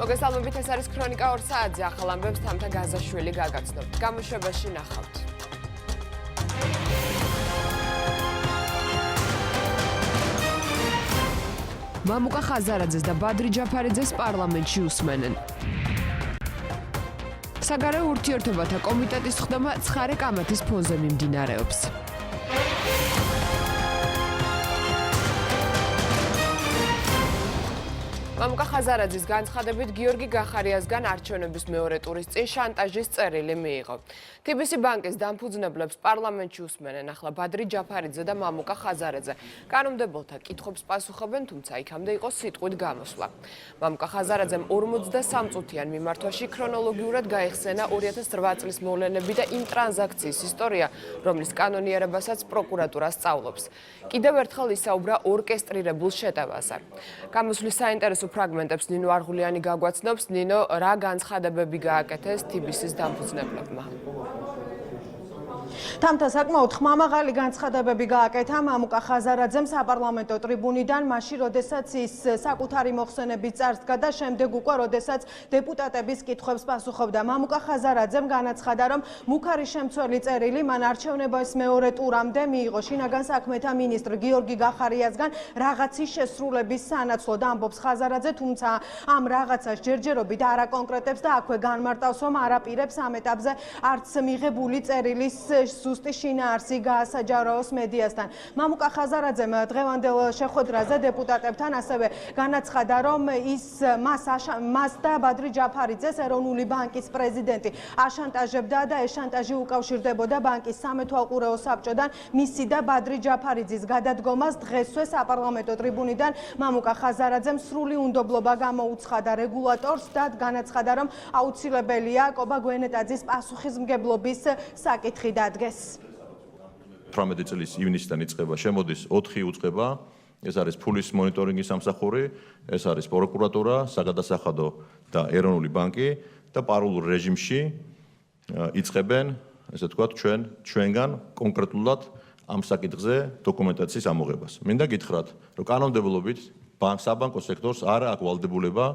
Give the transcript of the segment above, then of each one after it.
მოგესალმებით, ეს არის ქრონიკა 2 საათზე, ახალ ამბებს თამთა გაზაშვილი გაგაცნობთ. გამოშვებაში ნახავთ. მამუკა ხაზარაძეს და ბადრი ჯაფარიძეს პარლამენტში უსმენენ. საგარეო ურთიერთობათა კომიტეტის ხდომა ცხარე კამათის ფონზე მიმდინარეობს. მამუკა ხაზარაძის განცხადებით გიორგი გახარიასგან არჩევნების მეორე ტურის წინ შანტაჟის წერილი მიიღო. TBC ბანკის დამფუძნებლებს პარლამენტში უსმენენ ახლა ბადრი ჯაფარიძე და მამუკა ხაზარაძე. კანონმდებელთა კითხვებს პასუხობენ, თუმცა იქამდე იყო სიტყვით გამოსვლა. მამუკა ხაზარაძემ 43 წუთიან მიმართვაში ქრონოლოგიურად გაიხსენა 2008 წლის მოვლენები და იმ ტრანზაქციის ისტორია, რომლის კანონიერებასაც პროკურატურა სწავლობს. კიდევ ერთხელ ისაუბრა ორკესტრირებულ შეტევაზე. გამოსვლის საინტერესო ფრაგმენტებს ნინო არღულიანი გაგვაცნობს. ნინო, რა განცხადებები გააკეთეს TBC-ის დამფუძნებლებმა? თამთა საკმაოდ ხმამაღალი განცხადებები გააკეთა მამუკა ხაზარაძემ საპარლამენტო ტრიბუნიდან, მაშინ როდესაც ის საკუთარი მოხსენებით წარსდგა და შემდეგ უკვე როდესაც დეპუტატების კითხვებს პასუხობდა. მამუკა ხაზარაძემ განაცხადა, რომ მუქარი შემცველი წერილი მან არჩევნების მეორე ტურამდე მიიღო შინაგან საქმეთა მინისტრ გიორგი გახარიასგან რაღაცის შესრულების სანაცვლოდ, ამბობს ხაზარაძე, თუმცა ამ რაღაცას ჯერჯერობით არ აკონკრეტებს და აქვე განმარტავს, რომ არ აპირებს ამ ეტაპზე არც მიღებული წერილის ზუსტი შინაარსი გაასაჯაროოს მედიასთან. მამუკა ხაზარაძემ დღევანდელ შეხვედრაზე დეპუტატებთან ასევე განაცხადა, რომ მას და ბადრი ჯაფარიძეს ეროვნული ბანკის პრეზიდენტი აშანტაჟებდა და ეს შანტაჟი უკავშირდებოდა ბანკის სამეთვალყურეო საბჭოდან მისი და ბადრი ჯაფარიძის გადადგომას. დღესვე საპარლამენტო ტრიბუნიდან მამუკა ხაზარაძემ სრული უნდობლობა გამოუცხადა რეგულატორს და განაცხადა, რომ აუცილებელია კობა გვენეტაძის პასუხისმგებლობის საკითხი დადგეს. 18 წლის ივნისიდან იწყება, შემოდის 4 უწყება, ეს არის ფულის მონიტორინგის სამსახური, ეს არის პროკურატურა, საგადასახადო და ეროვნული ბანკი და პარალელურ რეჟიმში იწყებენ, ესე ვთქვათ, ჩვენგან კონკრეტულად ამ საკითხზე დოკუმენტაციის ამოღებას. მინდა გითხრათ, რომ კანონმდებლობით საბანკო სექტორს არ აქვს ვალდებულება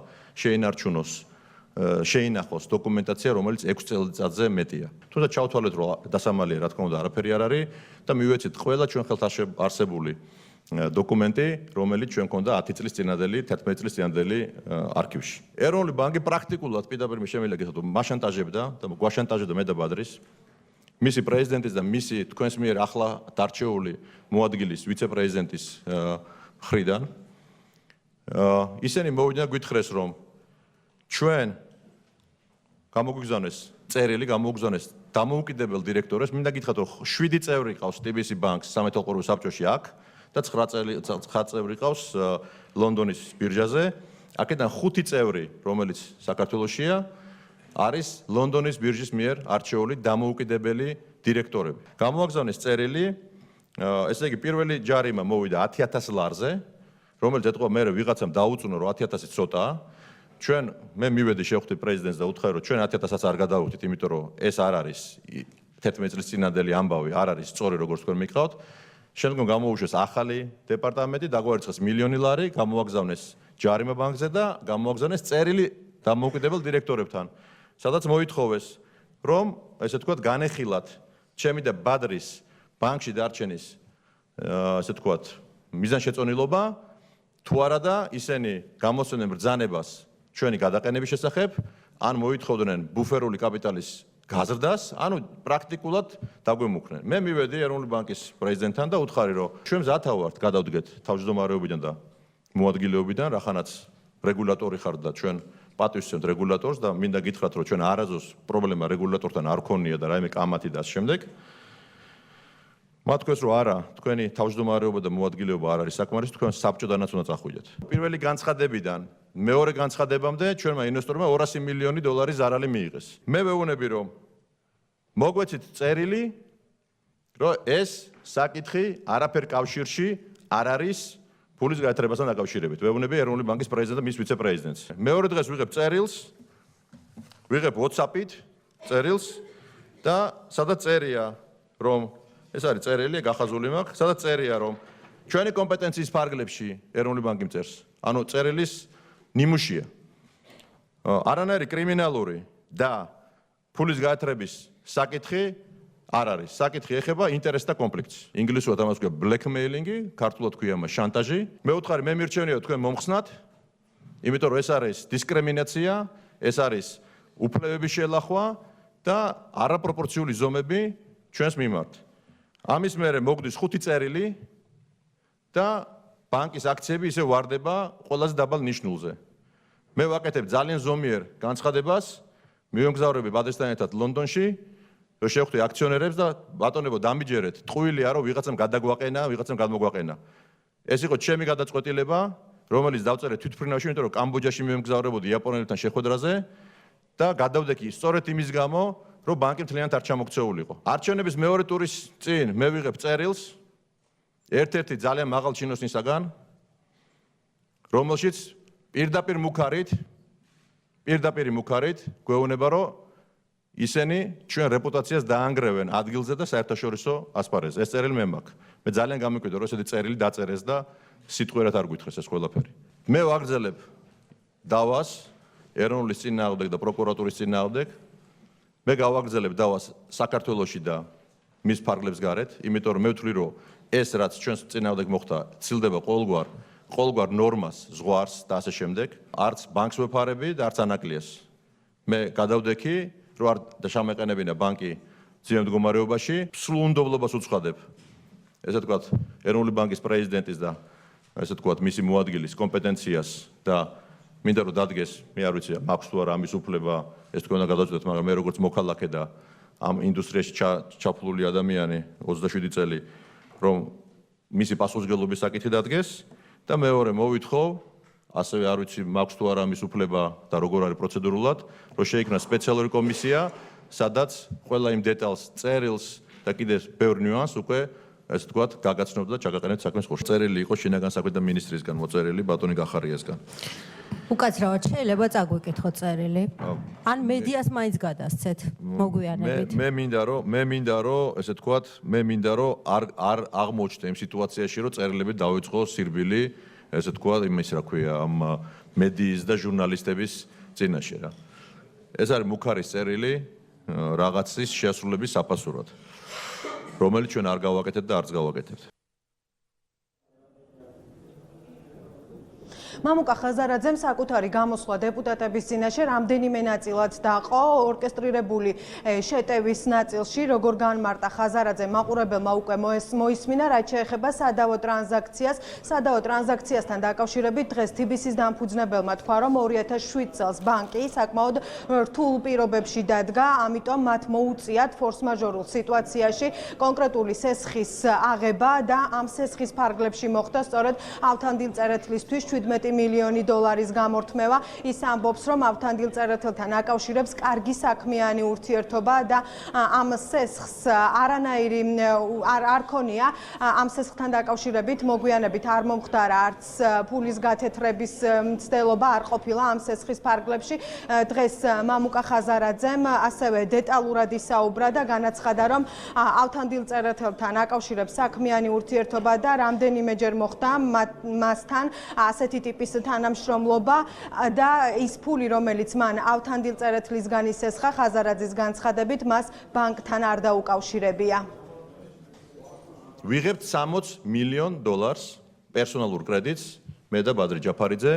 შეინახოს დოკუმენტაცია, რომელიც 6 წელიწადზე მეტია. თუმცა ჩავთვალეთ, რომ დასამალია, რა თქმა უნდა, არაფერი არ არის და მივეცით ყველა ჩვენ ხელთ არსებული დოკუმენტი, რომელიც ჩვენ ქონდა 10 წლის წინადელი, 11 წლის წინადელი არქივში. ეროვნული ბანკი პრაქტიკულად პირდაპირ შემიძლია გითხრათ, რომ მაშანტაჟებდა და გვაშანტაჟებდა მე და ბადრის, მისი პრეზიდენტის და მისი თქვენს მიერ ახლა დარჩეული მოადგილის ვიცე-პრეზიდენტის მხრიდან. ისინი მოვიდნენ გვითხრეს, რომ ჩვენ გამოგვიგზავნეს წერილი, გამოგვიგზავნეს დამოუკიდებელ დირექტორებს. მინდა გითხრათ, რომ 7 წევრი ყავს TBC ბანკს სამეთვალყურეო საბჭოში აქ და 9 წევრი ყავს ლონდონის ბირჟაზე. აქედან 5 წევრი, რომელიც საქართველოშია, არის ლონდონის ბირჟის მიერ არჩეული დამოუკიდებელი დირექტორები. გამოაგზავნეს წერილი, ესე იგი პირველი ჯარიმა მოვიდა 10,000 ლარზე, რომელიც ეთქვა მე ვიღაცამ დაუწუნა, რომ 10,000 ცოტაა. მე მივედი შევხვდი პრეზიდენტს და უთხრა, რომ ჩვენ 10,000-ს არ გადავუხდით, იმიტომ რომ ეს არ არის 11 წლის წინადელი ამბავი, არ არის სწორი, როგორც თქვენ მიყავთ. შემდგომ გამოუშვეს ახალი დეპარტამენტი, დაგვარიცხეს მილიონი ლარი, გამოაგზავნეს ჯარიმა ბანკზე და გამოაგზავნეს წერილი დამოუკიდებელ დირექტორებთან, სადაც მოითხოვეს, რომ ესე ვთქვათ, განეხილათ ჩემი და ბადრის ბანკში დარჩენის ესე ვთქვათ, მიზანშეწონილობა, თუ არა და ისინი გამოსცემდნენ ბრძანებას ჩვენი გადაყენების შესახებ, ან მოითხოვდნენ ბუფერული კაპიტალის გაზრდას, ანუ პრაქტიკულად დაგვემუქრნენ. მე მივედი ეროვნული ბანკის პრეზიდენტთან და უთხარი, რომ ჩვენ მზათა ვართ გადავდგეთ თავმჯდომარეობიდან და მოადგილეობიდან, რახანაც რეგულატორი ხართ და ჩვენ პატივისცემთ რეგულატორს და მინდა გითხრათ, რომ ჩვენ არასდროს პრობლემა რეგულატორთან არ ქონია და რაიმე კამათი და ამ შემდეგ. მათ თქვეს, რომ არა, თქვენი თავმჯდომარეობა და მოადგილეობა არ არის საკმარისი, თქვენ საბჭოდანაც უნდა წახვიდეთ. პირველი განცხადებიდან მეორე განცხადებამდე ჩვენმა ინვესტორებმა 200 მილიონი დოლარი ზარალი მიიღეს. მე ვეუბნები, რომ მოგვეცით წერილი, რომ ეს საკითხი არაფერ კავშირში არ არის ფულის გაერთიანებასთან დაკავშირებით. ვეუბნები ეროვნული ბანკის პრეზიდენტს და მის ვიცე-პრეზიდენტს. მეორე დღეს ვიღებ წერილს, ვიღებ WhatsApp-ით წერილს და სადაც წერია, რომ ეს არის წერილი, გახაზული მაქვს, სადაც წერია, რომ ჩვენი კომპეტენციის ფარგლებში ეროვნული ბანკი მწერს. ანუ წერილის ნიმუშია. არანაირი კრიმინალური და ფულის გაათრების საკითხი არ არის. საკითხი ეხება ინტერესთა კონფლიქტს. ინგლისურად ამას ქვია blackmailing, ქართულად ქვია მას შანტაჟი. მეუთხარი, მე მირჩენია თქვენ მომხსნათ, იმიტომ რომ ეს არის დისკრიმინაცია, ეს არის უფლებების შელახვა და არაპროპორციული ზომები ჩვენს მიმართ. ამის მერე მოგდის 5 წერილი და ბანკის აქციები ისე ვარდება ყველაზე დაბალ ნიშნულზე. მე ვაკეთებ ძალიან ზომიერ განცხადებას, მივემგზავრები ბადესთან ერთად ლონდონში, რომ შევხვდი აქციონერებს და ბატონებო დამიჯერეთ, ტყუილია რომ ვიღაცამ გადაგვაყენა, ვიღაცამ გადმოგვაყენა. ეს იყო ჩემი გადაწყვეტილება, რომელიც დავწერე თვითმფრინავში, იმიტომ რომ კამბოჯაში მივემგზავრებოდი იაპონელებთან შეხვედრაზე და გადავდექი სწორედ იმის გამო, რომ ბანკი მთლიანად არ ჩამოქცეულიყო. არჩევნების მეორე ტურის წინ მე ვიღებ წერილს ერთ-ერთი ძალიან მაღალ ჩინოსნისაგან, რომელშიც პირდაპირ მუქარით გვეუბნება, რომ ისინი ჩვენ რეპუტაციას დაანგრევენ ადგილზე და საერთაშორისო ასპარეზზე. ეს წერილი მე მაქვს. მე ძალიან გამიკვირდა, რომ ესეთი წერილი დაწერეს და სიტყვიერად არ გვითხრეს ეს ყველაფერი. მე ვაგრძელებ დავას ეროვნულის წინააღმდეგ და პროკურატურის წინააღმდეგ. მე გავაგრძელებ დავას საქართველოში და მის ფარგლებს გარეთ, იმიტომ რომ მე ვთვლი, რომ ეს რაც ჩვენს წინააღმდეგ მოხდა, ცილდება ყოველგვარ ნორმას, ზღვარს და ასე შემდეგ. არც ბანკს ვეფარები და არც ანაკლიეს. მე გადავდექი, რომ არ შემეყენებინა ბანკი ძლიერ მდგომარეობაში, სრულუნდობლობას უცხადებ. ესე ვთქვათ, ეროვნული ბანკის პრეზიდენტის და ესე ვთქვათ, მისი მოადგილის კომპეტენციას და მინდა რომ დადგეს, მე არ ვიცი, მაქვს თუ არა ამის უფლება, ეს თქვენ უნდა გადაწყვეტოთ, მაგრამ მე როგორც მოქალაქე და ამ ინდუსტრიაში ჩაფლული ადამიანი 27 წელი, რომ მისი პასუხისმგებლობის საკითხი დადგეს და მეორე მოვითხოვ, ასევე არ ვიცი, მაქვს თუ არა ამის უფლება და როგორ არის პროცედურულად, რომ შეიქმნა სპეციალური კომისია, სადაც ყველა იმ დეტალს, წერილს და კიდევ ბევრ ნიუანსს უკვე ესე ვთქვათ, გაგაცნობთ და ჩაგაყენებთ საქმის ხორცში. წერილი იყო შინაგან საქმეთა მინისტრისგან მოწერილი ბატონი გახარიასგან. უკაცრავად შეიძლება წაგვიკითხო წერილი? ან მედიას მაინც გადასცეთ მოგვიანებით? მე მინდა რომ ესე ვთქვათ, არ აღმოჩნდე იმ სიტუაციაში, რომ წერილები დავიწყო სირბილი, ესე ვთქვათ, იმის რა ქვია, ამ მედიის და ჟურნალისტების წინაშე რა. ეს არის მუქარის წერილი რაღაცის შეასრულების საფასურად, რომელიც ჩვენ არ გავაკეთებთ და არც გავაკეთებთ. მამუკა ხაზარაძემ საკუთარი გამოსვლა დეპუტატების წინაშე რამდენიმე ნაწილად დაყო. ორკესტრირებული შეტევის ნაწილში, როგორ განმარტა ხაზარაძემ, მაყურებელმა უკვე მოისმინა, რაც შეეხება სადავო ტრანზაქციას. სადავო ტრანზაქციასთან დაკავშირებით დღეს TBC-ის დამფუძნებელმა თქვა, რომ 2007 წელს ბანკი საკმაოდ რთულ პირობებში დადგა, ამიტომ მათ მოუწიათ ფორს-მაჟორულ სიტუაციაში კონკრეტული სესხის აღება და ამ სესხის ფარგლებში მოხდა სწორედ ავთანდილწერეთლისთვის 17 მილიონი დოლარის გამორთმევა. ის ამბობს, რომ ავთანდილწერეთელთან აკავშირებს კარგი საქმიანი ურთიერთობა და ამ სესხს არანაირი არ ქონია. ამ სესხთან დაკავშირებით მოგვიანებით არ მომხდარა არც ფულის გათეთრების მცდელობა არ ყოფილა ამ სესხის ფარგლებში. დღეს მამუკა ხაზარაძემ ასევე დეტალურად ისაუბრა და განაცხადა, რომ ავთანდილწერეთელთან აკავშირებს საქმიანი ურთიერთობა და რამდენიმეჯერ მოხდა მასთან ასეთი ტიპის თანამშრომლობა და ის ფული, რომელიც მან ავთანდილწერეთლისგან ისესხა, ხაზარაძის განცხადებით, მას ბანკთან არ დაუკავშირებია. ვიღებთ 60 მილიონ დოლარს პერსონალურ კრედიტს მე და ბადრი ჯაფარიძე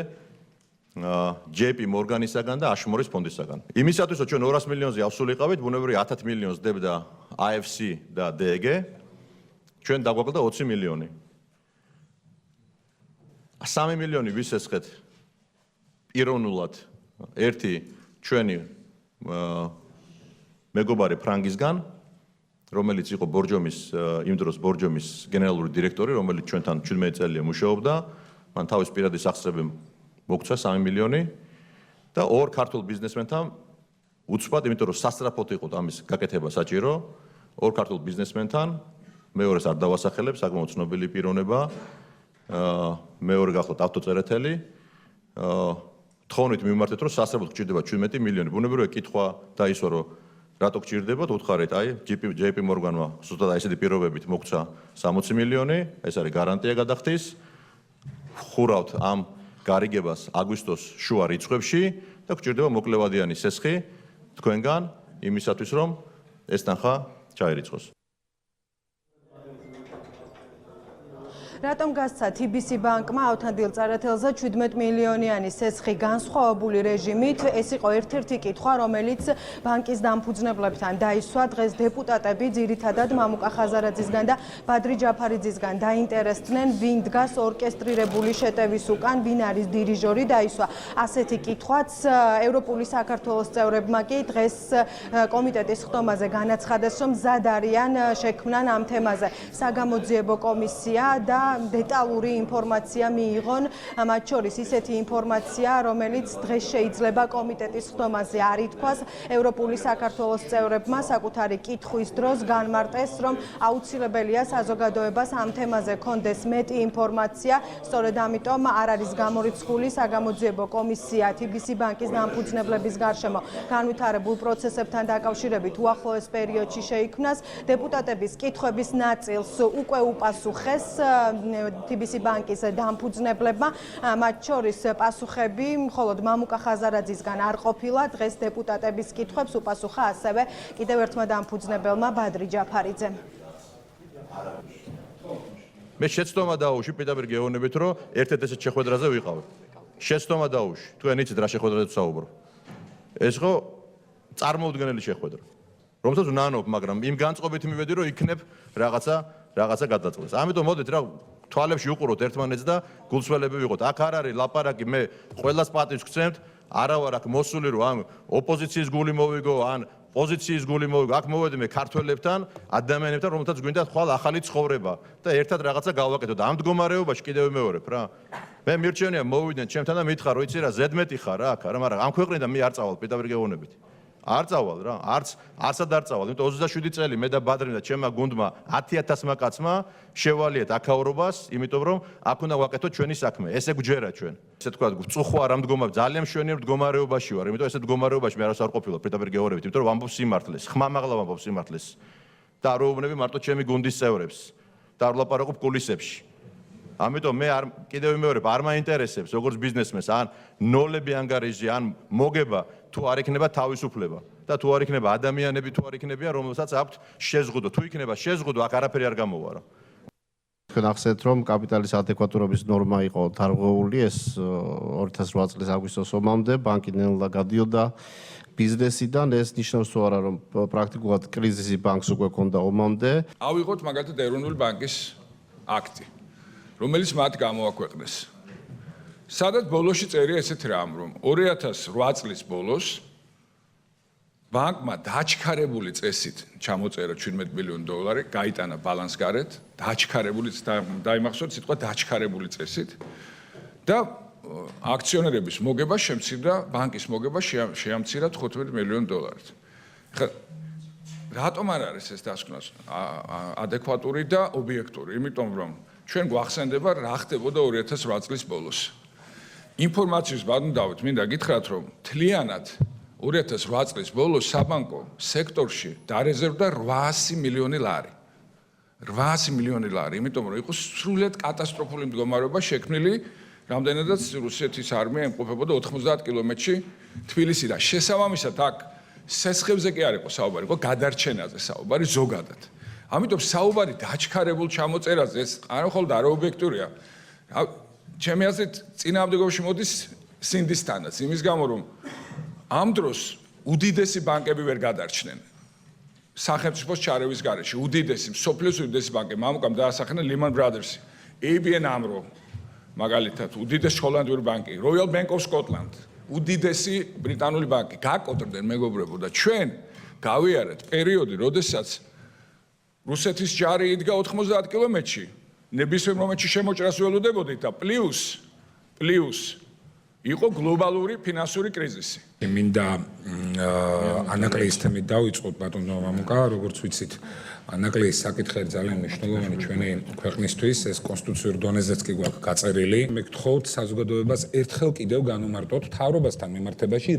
JP Morgan-ისაგან და აშმორის ფონდისაგან. იმისათვის, რომ ჩვენ 200 მილიონზე ავსულიყავით, ბუნებრივია 10 მილიონს დებდა AFC და DG, ჩვენ დაგვაკლდა 20 მილიონი. 3 მილიონი ვისესხეთ პიროვნულად ერთი ჩვენი მეგობარი ფრანგისგან, რომელიც იყო ბორჯომის იმ დროს ბორჯომის გენერალური დირექტორი, რომელიც ჩვენთან 17 წელია მუშაობდა, მან თავის პირადი სახსრები მოგცა 3 მილიონი და ორ ქართულ ბიზნესმენთან უცბად, იმიტომ რომ სასწრაფოდ იყო ამის გაკეთება საჭირო, ორ ქართულ ბიზნესმენთან, მეორეს არ დავასახელებ, საკმაოდ ცნობილი პიროვნება, მეორე გახლავთ ავტოწერეთელი, თხოვნით მიმართეთ, რომ სასწრაფოდ გჭირდება 17 მილიონი. ბუნებრივია კითხვა დაისვა, რომ რატო გჭირდებათ? უთხარით, აი, JP Morgan-მა ზუსტად ესეთი პირობებით მოგცა 60 მილიონი, ეს არის გარანტია გადახდის. ხურავთ ამ გარიგებას აგვისტოს შუა რიცხვებში და გვჭირდება მოკლევადიანი სესხი თქვენგან იმისათვის, რომ ეს თანხა ჩაირიცხოს. რატომ გასცა TBC ბანკმა ავთანდილ წარათელზე 17 მილიონიანი სესხი განსხვავებული რეჟიმით? ეს იყო ერთ-ერთი კითხვა, რომელიც ბანკის დამფუძნებლებთან დაისვა. დღეს დეპუტატები ძირითადად მამუკა ხაზარაძისგან და ბადრი ჯაფარიძისგან დაინტერესდნენ, ვინ დგას ორკესტრირებული შეტევის უკან, ვინ არის დირიჟორი. დაისვა ასეთი კითხვაც. ევროპული საქართველოს წევრებმა კი დღეს კომიტეტის ხტომაზე განაცხადეს, რომ მზად არიან შექმნან ამ თემაზე საგამოძიებო კომისია და დეტალური ინფორმაცია მიიღონ, მათ შორის ისეთი ინფორმაცია, რომელიც დღეს შეიძლება კომიტეტის ხტომაზე არ ითქვას. ევროპული საქართველოს წევრებმა საკუთარი კითხვის დროს განმარტეს, რომ აუცილებელია საზოგადოებას ამ თემაზე კონდეს მეტი ინფორმაცია. სწორედ ამიტომ არ არის გამორიცხული საგამოძიებო კომისია TBC ბანკის დამფუძნებლების გარშემო განვითარებულ პროცესებთან დაკავშირებით უახლოეს პერიოდში შეიქმნას. დეპუტატების კითხვების ნაწილს უკვე უპასუხეს TBC ბანკის დამფუძნებლებმა, მათ შორის პასუხები მხოლოდ მამუკა ხაზარაძისგან არ ყოფილა. დღეს დეპუტატების კითხვებს უპასუხა ასევე კიდევ ერთმა დამფუძნებელმა ბადრი ჯაფარიძემ. მე შეცდომა დაუში პირდაპირ გეუბნებით, რომ ერთ-ერთ ესეთ შეხვედრაზე ვიყავ. შეცდომა დაუში. თქვენ იცით რა შეხვედრაზე ვსაუბრობ. ეს ხო წარმოუდგენელი შეხვედრა. რომელსაც ვნანობ, მაგრამ იმ განწყობით მივედი, რომ იქნებ რაღაცა გადაწყვეტს. ამიტომ მოდით რა თვალებში უყუროთ ერთმანეთს და გულსველები ვიყოთ. აქ არ არის ლაპარაკი, მე ყველას პატივს გცემთ, არა ვარ აქ მოსული, რომ ან ოპოზიციის გული მოვიგო, ან პოზიციის გული მოვიგო. აქ მოვედი მე ქართველებთან, ადამიანებთან, რომელთაც გვინდა ხვალ ახალი ცხოვრება და ერთად რაღაცა გავაკეთოთ. ამ მდგომარეობაში კიდევ ვიმეორებ რა. მე მირჩენია მოვიდნენ ჩემთან და მითხრა, რომ იცი რა, ზედმეტი ხარ რა აქ, არა, მაგრამ ამ ქვეყნიდან მე არ წავალ პირდაპირ გეუბნებით. არ წავალ რა, არცად არ წავალ. იმიტომ 27 წელი მე და ბადრიმ და ჩემმა გუნდმა 10,000-მა კაცმა შევალიეთ აქაურობას, იმიტომ რომ აქ უნდა ვაკეთოთ ჩვენი საქმე. ესე გვჯერა ჩვენ. ესე თქვა, წუხვა არ ამდგომავ, ძალიან მშვენიერ მდგომარეობაში ვარ, იმიტომ ესეთ მდგომარეობაში მე არავის არ ყოფილა პირდაპირ გეუბნებით, იმიტომ რომ ვამბობ სიმართლეს, ხმამაღლა ვამბობ სიმართლეს. და არ ვეუბნები მარტო ჩემი გუნდის წევრებს და არ ვლაპარაკობ კულისებში. ამიტომ მე კიდევ ვიმეორებ, არ მაინტერესებს როგორც ბიზნესმენს, ან ნოლები ანგარიჟი, ან მოგება თუ არ იქნება თავისუფლება და თუ არ იქნება ადამიანები, თუ არ იქნებიან, რომელსაც აქვთ შეზღუდო. თუ იქნება შეზღუდო, აქ არაფერი არ გამოვა რა. თქვენ ახსენეთ, რომ კაპიტალის ადეკვატურობის ნორმა იყო დარღვეული, ეს 2008 წლის აგვისტოს ომამდე ბანკი ნელა გადიოდა ბიზნესიდან. ეს ნიშნავს თუ არა, რომ პრაქტიკულად კრიზისი ბანკს უკვე ჰქონდა ომამდე. ავიღოთ მაგალითად ეროვნული ბანკის აქტი, რომელიც მათ გამოაქვეყნეს. სადაც ბოლოში წერია ესეთ რამ, რომ 2008 წლის ბოლოს ბანკმა დაჩქარებული წესით ჩამოწერა 17 მილიონი დოლარი, გაიტანა ბალანსგარეთ, დაჩქარებული დაიმახსოვრეთ სიტყვა დაჩქარებული წესით და აქციონერების მოგება შემცირდა, ბანკის მოგება შეამცირა 15 მილიონი დოლარით. ხა რატომ არ არის ეს დასკვნა ადეკვატური და ობიექტური? იმიტომ რომ ჩვენ გვახსენდება რა ხდებოდა 2008 წლის ბოლოს. ინფორმაციის ბანკდავით მინდა გითხრათ, რომ თლიანად 2008 წლის ბოლოს საბანკო სექტორში დარეზერვდა 800 მილიონი ლარი. 800 მილიონი ლარი, იმიტომ რომ იყო სრულიად კატასტროფული მდგომარეობა შექმნილი, რამდენადაც რუსეთის არმია იმყოფებოდა 90 კილომეტრში თბილისიდან. შესაბამისად აქ სესხებზე კი არ იყო საუბარი, იყო გადარჩენაზე საუბარი ზოგადად. ამიტომ საუბარი დაჩქარებულ ჩამოწერაზე ეს არამხოლოდ არაობიექტურია. ჩემი აზრით წინააღმდეგობაში მოდის სინდისთანაც, იმის გამო რომ ამ დროს უდიდესი ბანკები ვერ გადარჩნენ. სახელმწიფოს ჩარევის გარეშე უდიდესი, მსოფლიოს უდიდესი ბანკები, მამუკამ დაასახენა Lehman Brothers, ABN AMRO, მაგალითად, უდიდესი ჰოლანდიური ბანკი, Royal Bank of Scotland, უდიდესი ბრიტანული ბანკი გაკოტრდნენ მეგობრებო და ჩვენ გავიარეთ პერიოდი, როდესაც რუსეთის ჯარი იდგა 90 კილომეტრში, ნებისმიერ მომენტში შემოჭრას ველოდებოდით და პლუს იყო გლობალური ფინანსური კრიზისი. მინდა ანაკლიის თემით დავიწყოთ ბატონო მამუკა, როგორც ვიცით, ანაკლიის საკითხი ძალიან მნიშვნელოვანი ჩვენი ქვეყნისთვის, ეს კონსტიტუციურ დონეზეც კი გვაქვს გაწერილი. მე გთხოვთ საზოგადოებას ერთხელ კიდევ განუმარტოთ მთავრობასთან მიმართებაში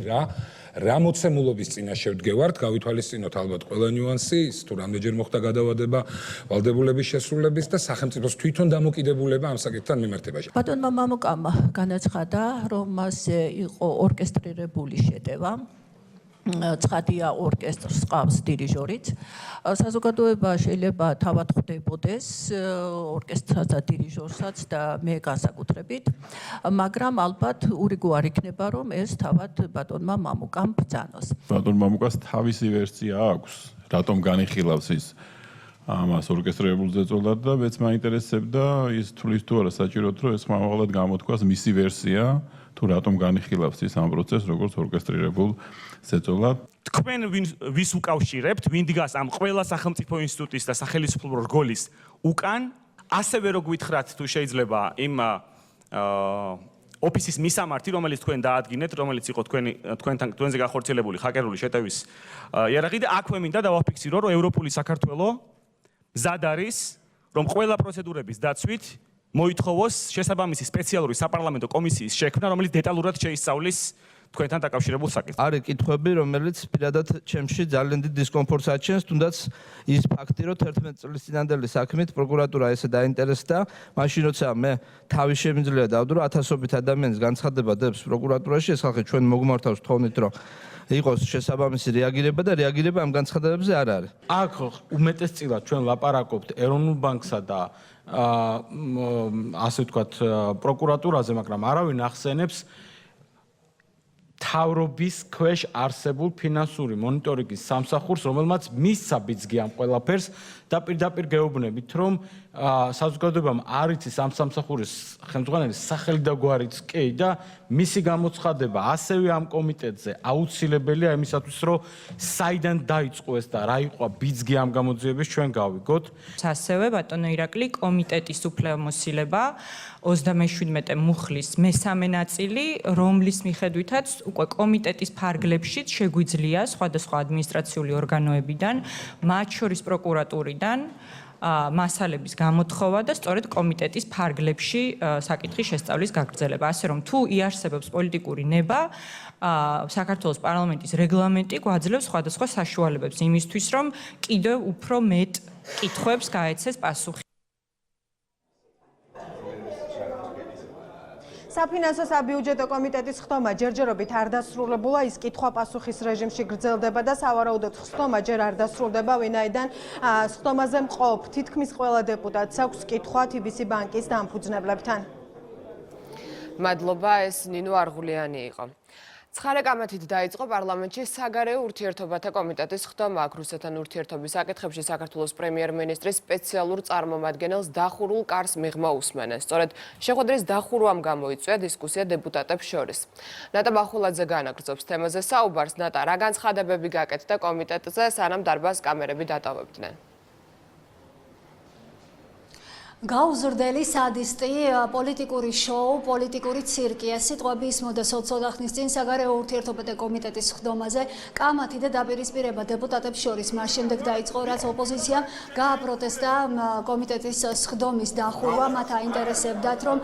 რა მოცემულობის წინაშე ვდგევართ, გავითვალისწინოთ ალბათ ყველა ნიუანსი, ის თუ რამდენჯერ მოხდა გადავადება ვალდებულების შესრულების და სახელმწიფოს თვითონ დამოკიდებულება ამ საკითხთან მიმართებაში. ბატონმა მამუკამ განაცხადა, რომ მას იყო ორკესტრირებული შეტევა. ცხადია ორკესტრს ყავს დირიჟორიც. საზოგადოება შეიძლება თავად ხვდებოდეს ორკესტრსაც და დირიჟორსაც და მე განსაკუთრებით, მაგრამ ალბათ ურიგوار იქნება, რომ ეს თავად ბატონმა მამუკამ ბრძანოს. ბატონ მამუკას თავისი ვერსია აქვს, რატომ განიხილავს ის ამას ორკესტრირებულ ზეწოლად და მეც მაინტერესებდა ის თulis თუ არა საჭიროდ რომ ეს ხმამაღლად გამოთქვას მისი ვერსია თუ რატომ განიხილავს ის ამ პროცესს როგორც ორკესტრირებულ ზეწოლად. თქვენ ვის უკავშირებთ, ვინ დგას ამ ყველა სახელმწიფო ინსტიტუტის და სახელმწიფო რგოლის უკან, ასევე რო გვითხრათ თუ შეიძლება იმ ოფისის მისამართი, რომელიც თქვენ დაადგინეთ, რომელიც იყო თქვენზე განხორციელებული ჰაკერული შეტევის იარაღი და აქვე მინდა დავაფიქსირო, რომ ევროპული საქართველო მზად არის, რომ ყველა პროცედურების დაცვით მოითხოვოს შესაბამისი სპეციალური საპარლამენტო კომისიის შექმნა, რომელიც დეტალურად შეისწავლის თქვენთან დაკავშირებულ საკითხს. არის კითხვები, რომელიც პირადად ჩემში ძალიან დიდ დისკომფორტს აჩენს, თუნდაც ის ფაქტი, რომ 11 წლის წინანდელი საქმით პროკურატურა ესე დაინტერესდა, მაშინ როცა მე თავის შემიძლია დავდრო ათასობით ადამიანის განცხადება დებს პროკურატურაში, ეს ხალხი ჩვენ მოგმართავს თხოვნით, რომ იყოს შესაბამისი რეაგირება და რეაგირება ამ განცხადებებზე არ არის. აქ უმეტესწილად ჩვენ ლაპარაკობთ ეროვნულ ბანკსა და ასე ვთქვათ პროკურატურაზე, მაგრამ არავინ ახსენებს თავრობის ქვეშ არსებულ ფინანსური მონიტორინგის სამსახურს, რომელმაც მისცა ბიძგი ამ ყველაფერს და პირდაპირ გეუბნებით, რომ საზოგადოებამ არ იცის ამ სამსახურის ხელმძღვანელის სახელი და გვარიც კი და მისი გამოცხადება ასევე ამ კომიტეტზე აუცილებელია იმისათვის, რომ საიდან დაიწყო ეს და რა იყო ბიძგი ამ გამოძიების ჩვენ გავიგოთ. ასევე ბატონო ირაკლი კომიტეტის უფლებამოსილება 37 მუხლის მესამე ნაწილი, რომლის მიხედვითაც უკვე კომიტეტის ფარგლებშიც შეგვიძლია სხვადასხვა ადმინისტრაციული ორგანოებიდან, მათ შორის პროკურატურიდან მასალების გამოთხოვა და სწორედ კომიტეტის ფარგლებში საკითხის შესწავლის გაგრძელება. ასე რომ თუ იარსებობს პოლიტიკური ნება, საქართველოს პარლამენტის რეგლამენტი გვაძლევს სხვადასხვა საშუალებებს იმისთვის, რომ კიდევ უფრო მეტ კითხვებს გაეცეს პასუხი. საფინანსო საბიუჯეტო კომიტეტის ხდომა ჯერჯერობით არ დასრულებულა, ის კითხვა-პასუხის რეჟიმში გრძელდება და სავარაუდოდ ხდომა ჯერ არ დასრულდება, ვინაიდან ხდომაზე მყოფ თითქმის ყველა დეპუტატს აქვს კითხვა TBC ბანკის დამფუძნებლებთან. მადლობა, ეს ნინო არღულიანი იყო. 9 კამათით დაიწყო პარლამენტში საგარეო ურთიერთობათა კომიტეტის ხდომა. აქ რუსეთთან ურთიერთობის საკითხებში საქართველოს პრემიერ-მინისტრის სპეციალურ წარმომადგენელს დახურულ კარს მიღმა უსმენეს. სწორედ შეხვედრის დახურვამ გამოიწვია დისკუსია დეპუტატებს შორის. ნატა ბახულაძე განაგრძობს თემაზე საუბარს. ნატა, რა განცხადებები გაკეთდა კომიტეტზე, სანამ დარბაზ კამერები დატოვებდნენ? გაუზრდელი სადისტი, პოლიტიკური შოუ, პოლიტიკური ცირკი. ეს სიტყვები ისმოდა სოციალურ ხნის წინ საგარეო ურთიერთობათა კომიტეტის ხდომაზე. კამათი და დაპირისპირება დეპუტატებს შორის მას შემდეგ დაიწყო, რაც ოპოზიციამ გააპროტესტა კომიტეტის ხდომის დახურვა. მათ აინტერესებდათ, რომ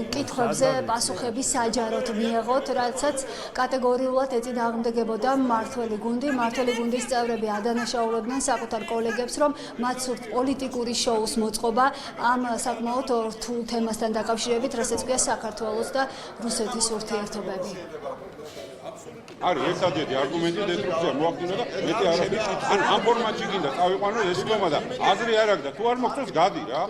კითხვებზე პასუხები საჯაროდ მიეღოთ, რაცაც კატეგორიულად ეწინააღმდეგებოდა მმართველი გუნდი. მმართველი გუნდის წევრები ადანაშაულებდნენ საკუთარ კოლეგებს, რომ მათ სურთ პოლიტიკური შოუს მოწყობა. ამ საკმაოდ რთულ თემასთან დაკავშირებით, რასაც ქვია საქართველოს და რუსეთის ურთიერთობები. არის ერთადერთი არგუმენტი დესტრუქცია მოახდინა და მეტი არ არის. ან ამ ფორმატში გინდა წავიყვანო ეს ხდომა და აზრი არ აქვს და თუ არ მოხდეს გადი რა.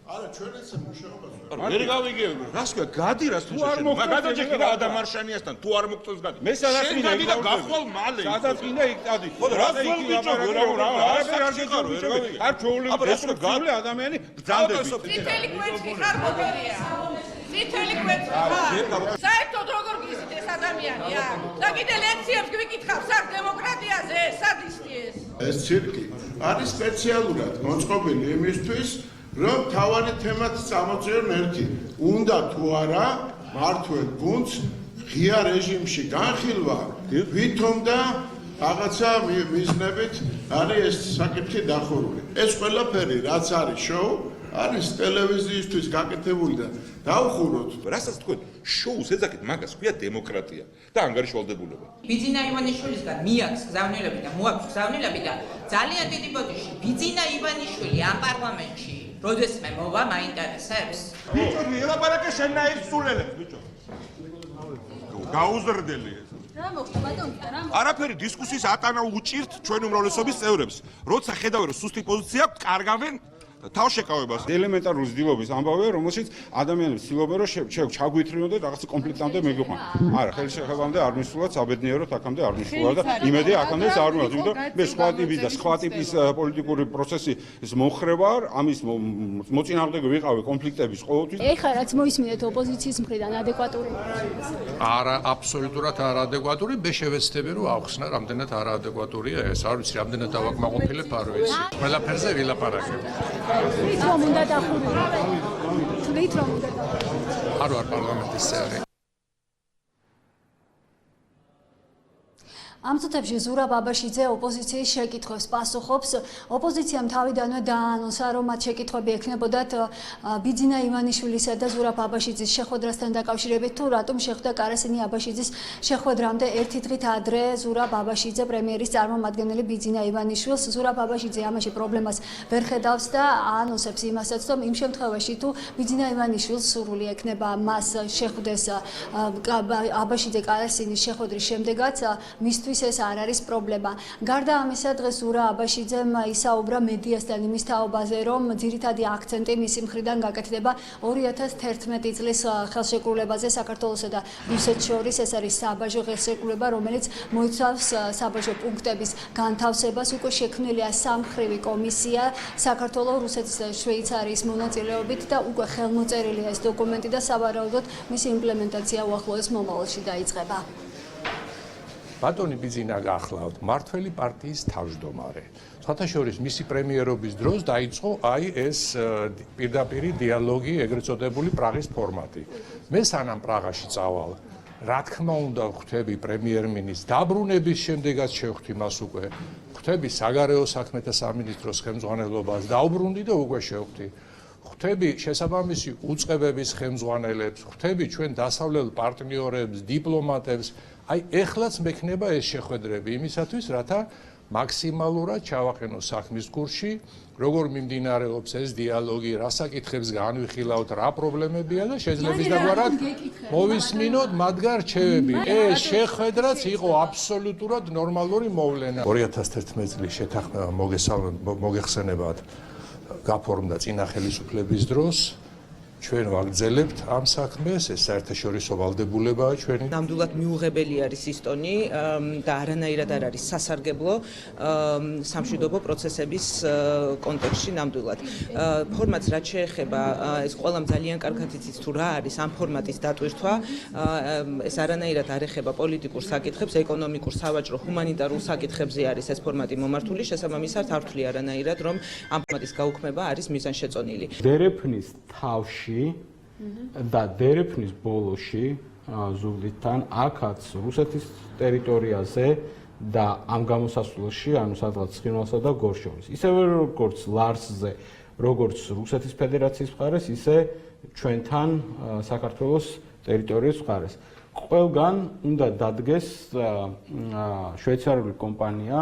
არა, ჩვენ ეს მუშაობას ვერ გავიგებ. რას ქვია, გადი რას თუ არ მოხდეს. გადაჭექი რა ადამიანიანთან, თუ არ მოხდეს გადი. მე სადაც მინდა იქ გახვალ მალე. სადაც მინდა იქ დადი. ხო, რას იქ ლაპარაკობ, არაფერ არ გეცნობ. არ ჩვეულები დესტრუქციული ადამიანი ბრძანდები. წითელი კვეთი ხარ მოგერია. წითელი კვეთი ხარ. საერთოდ როგორ გიზით ეს ადამიანია? და კიდე ლექციებს გვიკითხავს აქ დემოკრატიაზე, სადისტი ეს. ეს ცირკი არის სპეციალურად მოწყობილი იმისთვის, რომ თავარი თემად წამოწიონ ერთი. უნდა თუ არა მართლ გუნდს ღია რეჟიმში განხილვა ვითომ და რაღაცა მიზნებით არის ეს საკითხი დახურული. ეს ყველაფერი რაც არის შოუ არის ტელევიზიისთვის გაკეთებული და დავხუროთ. რასაც თქვენ შოუს ეძახით, მაგას ქვია დემოკრატია და ანგარიშვალდებულება. ბიძინა ივანიშვილისგან მიაქვს გზავნილები და მოაქვს გზავნილები და ძალიან დიდი ბოდიში ბიძინა ივანიშვილი ამ პარლამენტში როდესმე მოვა მაინტერესებს. ბიჭო, ელაპარაკე შენაირ სულელებს, ბიჭო. გაუზრდელი ეს. რა მოხდა ბატონო? არაფერი დისკუსიის ატანა უჭირთ ჩვენი უმრავლესობის წევრებს. როცა ხედავენ რომ სუსტი პოზიცია აქვს, კარგავენ თავშეკავებას. ელემენტარული ძილობის ამბავია, რომელშიც ადამიანებს ცდილობენ რომ ჩაგვითრინონ და რაღაც კონფლიქტამდე მიგიყვან. არა, ხელშეხედამდე არ მისულათ, საბედნიეროდ აქამდე არ მისულა და იმედი აქამდე არ მივაქვს, იმიტომ მე სხვა ტიპის და სხვა ტიპის პოლიტიკური პროცესის მომხრება, ამის მოწინააღმდეგე ვიყავი კონფლიქტების ყოველთვის. ეხლა რაც მოისმინეთ ოპოზიციის მხრიდან ადეკვატური. არა, აბსოლუტურად არაადეკვატური, მე შევეცდები რომ ავხსნა, რამდენად არაადეკვატურია ეს, არ ვიცი, რამდენად დავაკმაყოფილებ, არ ვიცი. ყველაფერზე ვილაპარაკებ. თვით რომ უნდა დახურიყო. თვით რომ უნდა დახურიყო. არ ვარ პარლამენტის წევრი. ამ წუთებში ზურაბ აბაშიძე ოპოზიციის შეკითხვებს პასუხობს. ოპოზიციამ თავიდანვე დაანონსა, რომ მათ შეკითხვები ექნებოდათ ბიძინა ივანიშვილისა და ზურაბ აბაშიძის შეხვედრასთან დაკავშირებით, თუ რატომ შეხვდა კარასინი აბაშიძის შეხვედრამდე ერთი დღით ადრე ზურაბ აბაშიძე პრემიერის წარმომადგენელი ბიძინა ივანიშვილს. ზურაბ აბაშიძე ამაში პრობლემას ვერ ხედავს და აანონსებს იმასაც, რომ იმ შემთხვევაში თუ ბიძინა ივანიშვილს სურვილი ექნება მას შეხვდეს აბაშიძე კარასინის შეხვედრის შემდეგაც მისთვის ეს არ არის პრობლემა. გარდა ამისა, დღეს ზურაბ აბაშიძემ ისაუბრა მედიასთან იმის თაობაზე, რომ ძირითადი აქცენტი მისი მხრიდან გაკეთდება 2011 წლის ხელშეკრულებაზე საქართველოსა და რუსეთს შორის. ეს არის საბაჟო ხელშეკრულება, რომელიც მოიცავს საბაჟო პუნქტების განთავსებას. უკვე შექმნილია სამმხრივი კომისია საქართველოს, რუსეთის და შვეიცარიის მონაწილეობით და უკვე ხელმოწერილია ეს დოკუმენტი და სავარაუდოდ მისი იმპლემენტაცია უახლოეს მომავალში დაიწყება. ბატონი ბიძინა გახლავთ, მართველი პარტიის თავმჯდომარე. სხვათა შორის მისი პრემიერობის დროს დაიწყო აი ეს პირდაპირი დიალოგი, ეგრეთ წოდებული პრაღის ფორმატი. მე სანამ პრაღაში წავალ, რა თქმა უნდა, ხვდები პრემიერ-მინისტრს დაბრუნების შემდეგაც შევხვდი მას უკვე. ხვდები საგარეო საქმეთა სამინისტროს ხელმძღვანელობას, დაუბრუნდი და უკვე შევხვდი. ხვდები შესაბამისი უწყებების ხელმძღვანელებს, ხვდები ჩვენ დასავლელ პარტნიორებს, დიპლომატებს. აი, ეხლაც მექნება ეს შეხვედრები იმისათვის, რათა მაქსიმალურად ჩავაყენო საქმის კურსში, როგორ მიმდინარეობს ეს დიალოგი, რა საკითხებს განვიხილავთ, რა პრობლემებია და შესაძლებლად მოვისმინოთ მათგან რჩევები. ეს შეხვედრაც იყო აბსოლუტურად ნორმალური მოვლენა. 2011 წლის შეთანხმება მოგეხსენებათ გაფორმდა წინა ხელისუფლების დროს. ჩვენ ვაგრძელებთ ამ საქმეს, ეს საერთაშორისო ვალდებულებაა ჩვენი. ნამდვილად მიუღებელი არის ის ტონი და არანაირად არ არის სასარგებლო სამშვიდობო პროცესების კონტექსტში ნამდვილად. ფორმატს რაც შეეხება, ეს ყველამ ძალიან კარგად იცით თუ რა არის ამ ფორმატის დატვირთვა. ეს არანაირად არ ეხება პოლიტიკურ საკითხებს, ეკონომიკურ, სავაჭრო, ჰუმანიტარულ საკითხებზე არის ეს ფორმატი მომართული. შესაბამისად არ ვთვლი არანაირად, რომ ამ ფორმატის გაუქმება არის მიზანშეწონილი. დერეფნის თავში და დერეფნის ბოლოში ზუგდიდთან აქაც რუსეთის ტერიტორიაზე და ამ გამოსასვლელში, ანუ სადღაც ცხინვალსა და გორშორის. ისევე როგორც ლარსზე, როგორც რუსეთის ფედერაციის მხარეს, ისე ჩვენთან საქართველოს ტერიტორიის მხარეს. ყველგან უნდა დადგეს შვეიცარიული კომპანია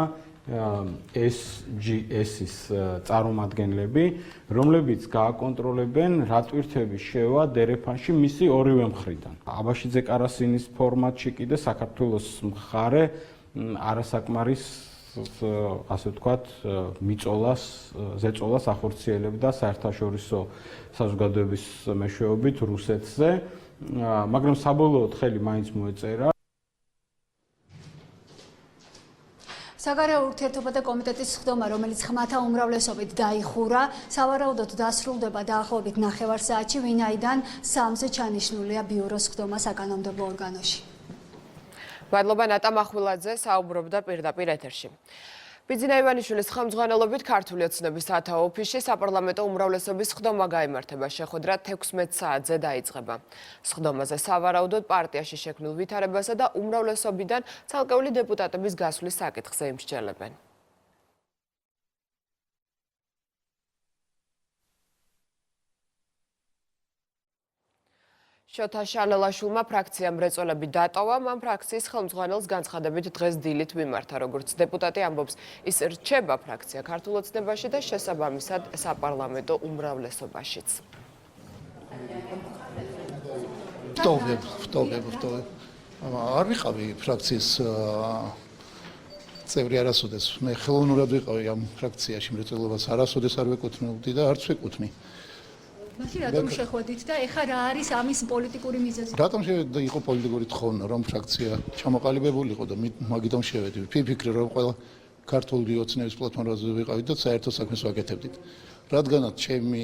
SGS-ის წარმომადგენლები, რომლებიც გააკონტროლებენ რა ტვირთები შევა დერეფანში მისი ორივე მხრიდან. აბაშიძე კარასინის ფორმატში კიდე საქართველოს მხარე არასაკმარის ასე ვთქვათ, მიწოლას, ზეწოლას ახორციელებდა საერთაშორისო საზოგადოების მეშვეობით რუსეთზე, მაგრამ საბოლოოდ ხელი მაინც მოეწერა. საგარეო ურთიერთობათა კომიტეტის სხდომა, რომელიც ხმათა უმრავლესობით დაიხურა, სავარაუდოდ დასრულდება დაახლოებით 9 საათში, ვინაიდან 3-ზე ჩანიშნულია ბიუროს სხდომა საკანონმდებლო ორგანოში. მადლობა ნატა მახვილაძე, საუბრობდა პირდაპირ ეთერში. ბიძინა ივანიშვილის ხელმძღვანელობით ქართული ოცნების საათაო ოფისში საპარლამენტო უმრავლესობის სხდომა გაიმართება. შეხვედრა 16 საათზე დაიწყება. სხდომაზე სავარაუდოდ პარტიაში შექმნილ ვითარებასა და უმრავლესობიდან ცალკეული დეპუტატების გასვლის საკითხზე იმსჯელებენ. შოთა შალელაშვილმა ფრაქცია მრეწველები დატოვა, მან ფრაქციის ხელმძღვანელს განცხადებით დღეს დილით მიმართა, როგორც დეპუტატი ამბობს, ის რჩება ფრაქცია ქართულ ოცნებაში და შესაბამისად საპარლამენტო უმრავლესობაშიც. არ ვიყავი ფრაქციის წევრი არასოდეს, მე ხელოვნურად ვიყავი ამ ფრაქციაში მრეწველობას არასოდეს არ ვეკუთვნოდი და არც ვეკუთვნი. მაშინ რატომ შეხვედით და ეხლა რა არის ამის პოლიტიკური მიზეზი? რატომ იყო პოლიტიკური თხოვნა, რომ ფრაქცია ჩამოყალიბებულიყო და მაგიტომ შევედი. ვფიქრე, რომ ყველა ქართული ოცნების პლატფორმაზე ვიყავით და საერთო საქმეს ვაკეთებდით. რადგანაც ჩემი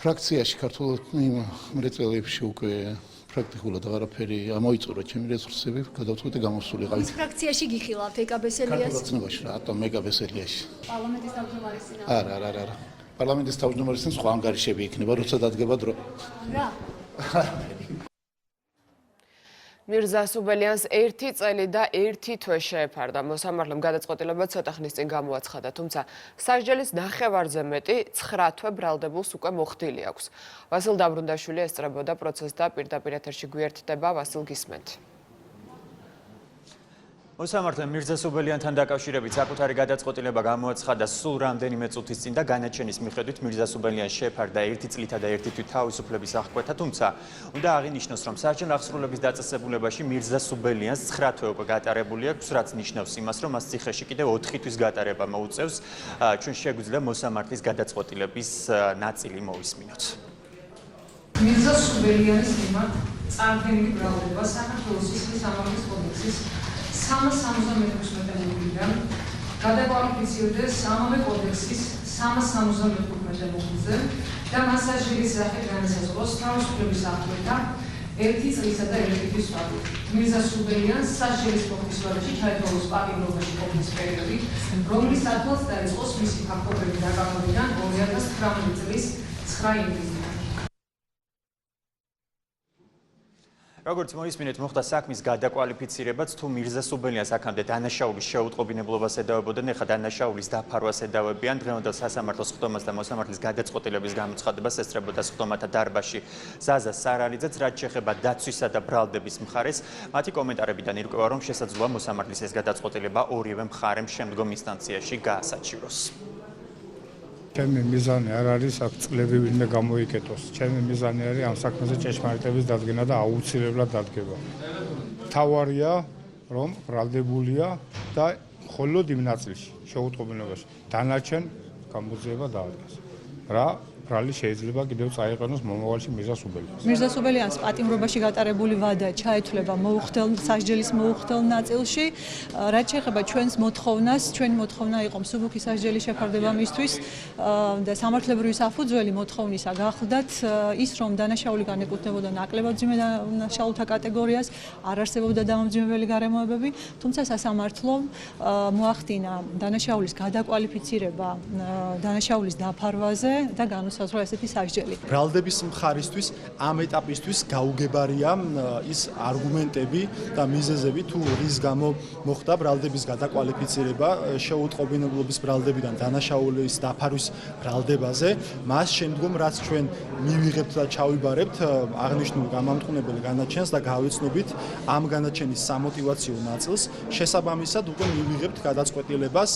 ფრაქციაში ქართულ მრეწველებში უკვე პრაქტიკულად აღარაფერი ამოიწურა ჩემი რესურსები, გადავწყვიტე გამოსულიყავით. ის ფრაქციაში გიხილავთ ეკაბესელიას? ქართულ ოცნებაში, რატომ ეკაბესელიაში? პარლამენტის თავმჯდომარის წინააღმდეგ. არა. პარლამენტის თავმჯდომარის წინ სხვა ანგარიშები იქნება, როცა დადგება დრო. რა? მირზა სუბელიანს 1 წელი და 1 თვე შეეფარდა. მოსამართლემ გადაწყვეტილება ცოტა ხნის წინ გამოაცხადა, თუმცა სასჯელის ნახევარზე მეტი 9 თვე ბრალდებულს უკვე მოხდილი აქვს. ვასილ დაბრუნდაშვილი ესწრებოდა პროცესს და პირდაპირ ეთერში გვერდდება. ვასილ, გისმენთ. მოსამართლემ მირზა სუბელიანთან დაკავშირებით საკუთარი გადაწყვეტილება გამოაცხადა სულ რამდენიმე წუთის წინ და განაჩენის მიხედვით მირზა სუბელიანს შეეფარდა 1 წლითა და 1 თვით თავისუფლების აღკვეთა, თუმცა უნდა აღინიშნოს, რომ საარჩევნო აღსრულების დაწესებულებაში მირზა სუბელიანს 9 თვე უკვე გატარებული აქვს, რაც ნიშნავს იმას, რომ მას ციხეში კიდევ 4 თვის გატარება მოუწევს. ჩვენ შეგვიძლია მოსამართლის გადაწყვეტილების ნაწილი მოვისმინოთ. მირზა სუბელიანის მიმართ წარდგენილი ბრალდება საქართველოს სისხლის სამართლის კოდექსის 376-დან გადაკვალიფიცირდეს ამავე კოდექსის 375-ზე და მას სასჯელის სახით განესაზღვროს თავისუფლების აღკვეთა 1 წლისა და 1 თვის ვადით. მირზა სუბელიანს სასჯელის მოხდის ვადაში ჩაეთვალოს პატიმრობაში ყოფნის პერიოდი, რომლის საფუძველს დაიწყოს მისი ფაქტობრივი დაკავებიდან 2019 წლის 9 ივნისიდან. როგორც მოისმინეთ, მოხდა საქმის გადაკვალიფიცირებაც, თუ მირზა სუბელიანს აქამდე დანაშაულის შეუტყობინებლობას ედავებოდნენ, ეხლა დანაშაულის დაფარვას ედავებიან. დღევანდელ სასამართლოს სხდომას და მოსამართლის გადაწყვეტილების გამოცხადებას ესწრებოდა სხდომათა დარბაზში ზაზა სარალიძეც, რაც შეეხება დაცვისა და ბრალდების მხარეს. მათი კომენტარებიდან ირკვევა, რომ შესაძლოა მოსამართლის ეს გადაწყვეტილება ორივე მხარემ შემდგომ ინსტანციაში გაასაჩივროს. ჩემი მიზანი არ არის აქ წლები ვინმე გამოიკეტოს. ჩემი მიზანი არის ამ საქმეზე ჭეშმარიტების დადგენა და აუცილებლად დადგება. თავარია, რომ ბრალდებულია და მხოლოდ იმ ნაწილში, შეუტყობინებაში, დანარჩენ გამოძიება დაადგეს. რა ბრალი შეიძლება კიდევ წაიყენოს მომავალში მირზა სუბელიანს. მირზა სუბელიანს პატიმრობაში გატარებული ვადა ჩაეთვლება სასჯელის მოუხდელ ნაწილში. რაც შეეხება ჩვენს მოთხოვნას, ჩვენი მოთხოვნა იყო მსუბუქი სასჯელის შეფარდება მისთვის და სამართლებრივი საფუძველი მოთხოვნისა გახლდათ ის, რომ დანაშაული განეკუთვნებოდა ნაკლებად მძიმე დანაშაულთა კატეგორიას, არ არსებობდა დამამძიმებელი გარემოებები, თუმცა სასამართლომ მოახდინა დანაშაულის გადაკვალიფიცირება დანაშაულის დაფარვაზე და განუსაზღვრა ესეთი სასჯელი. ბრალდების მხარისთვის ამ ეტაპისთვის გაუგებარია ის არგუმენტები და მიზეზები, თუ რის გამო მოხდა ბრალდების გადაკვალიფიცირება შეუტყობინებლობის ბრალდებიდან დანაშაულის დაფარვის ბრალდებაზე. მას შემდგომ, რაც ჩვენ მივიღებთ და ჩავიბარებთ აღნიშნულ გამამტყუნებელ განაჩენს და გავიცნობით ამ განაჩენის სამოტივაციო ნაწილს, შესაბამისად უკვე მივიღებთ გადაწყვეტილებას